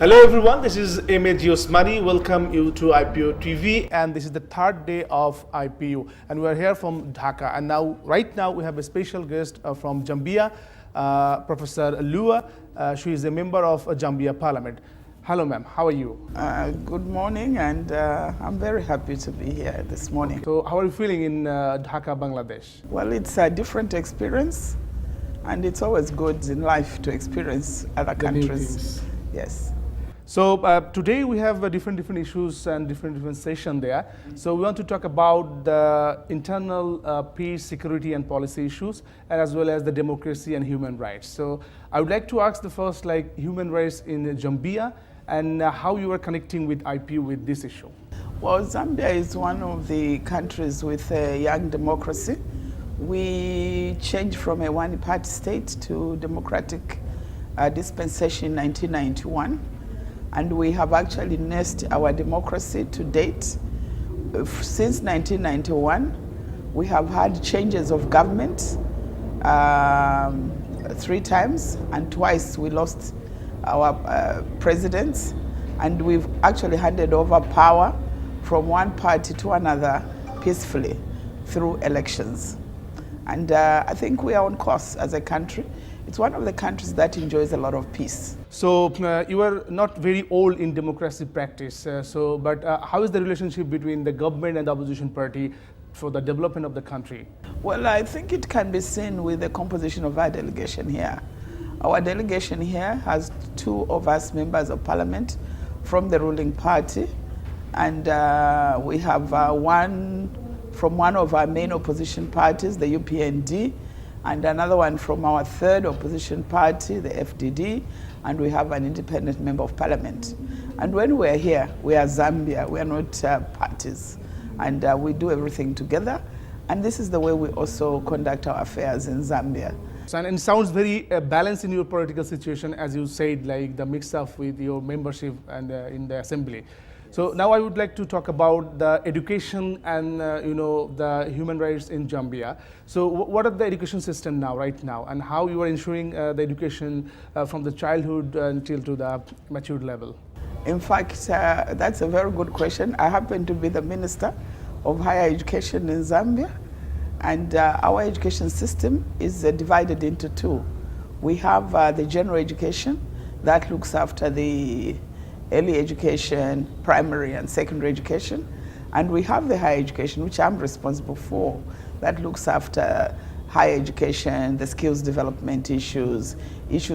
Hello everyone, this is Eme Giosmani. Welcome you to IPO TV, and this is the third day of IPO, and we are here from Dhaka. And right now, we have a special guest from Zambia, Professor Lua. She is a member of Zambia Parliament. Hello, ma'am. How are you? Good morning, and I'm very happy to be here this morning. So, how are you feeling in Dhaka, Bangladesh? Well, it's a different experience, and it's always good in life to experience other countries. Yes. So today we have different issues and different session there. So we want to talk about the internal peace, security and policy issues, and as well as the democracy and human rights. So I would like to ask the first, like, human rights in Zambia, and how you are connecting with IPU with this issue. Well, Zambia is one of the countries with a young democracy. We changed from a one-party state to democratic dispensation in 1991. And we have actually nursed our democracy to date. Since 1991, we have had changes of government 3 times, and twice we lost our presidents. And we've actually handed over power from one party to another peacefully through elections. And I think we are on course as a country. It's one of the countries that enjoys a lot of peace. So you are not very old in democracy practice. But how is the relationship between the government and the opposition party for the development of the country? Well, I think it can be seen with the composition of our delegation here. Our delegation here has 2 of us members of parliament from the ruling party, and we have one from one of our main opposition parties, the UPND, and another one from our 3rd opposition party, the FDD, and we have an independent member of parliament. And when we're here, we are Zambia, we are not parties, and we do everything together. And this is the way we also conduct our affairs in Zambia. And it sounds very balanced in your political situation, as you said, like the mix-up with your membership and in the assembly. So now I would like to talk about the education and the human rights in Zambia. So what are the education system right now, and how you are ensuring the education from the childhood until to the mature level? In fact, that's a very good question. I happen to be the Minister of Higher Education in Zambia, and our education system is divided into 2. We have the general education that looks after the early education, primary and secondary education. And we have the higher education, which I'm responsible for, that looks after higher education, the skills development issues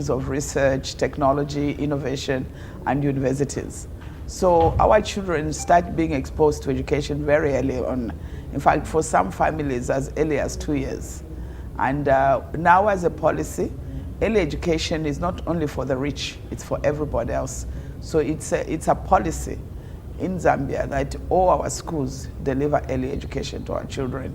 of research, technology, innovation, and universities. So our children start being exposed to education very early on. In fact, for some families, as early as 2 years. And now as a policy, early education is not only for the rich, it's for everybody else. So it's a policy in Zambia that all our schools deliver early education to our children.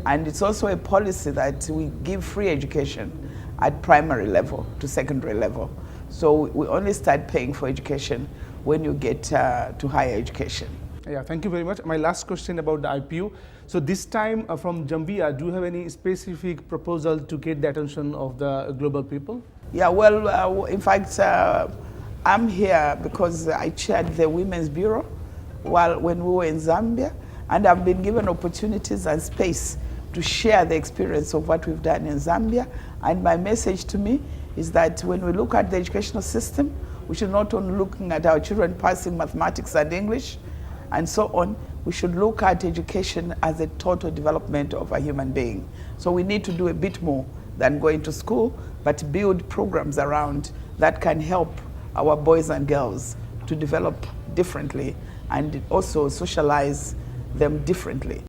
And it's also a policy that we give free education at primary level to secondary level. So we only start paying for education when you get to higher education. Yeah, thank you very much. My last question about the IPU. So this time from Zambia, do you have any specific proposal to get the attention of the global people? Yeah, well, in fact, I'm here because I chaired the Women's Bureau when we were in Zambia, and I've been given opportunities and space to share the experience of what we've done in Zambia. And my message to me is that when we look at the educational system, we should not only looking at our children passing mathematics and English and so on, we should look at education as a total development of a human being. So we need to do a bit more than going to school, but build programs around that can help our boys and girls to develop differently and also socialize them differently.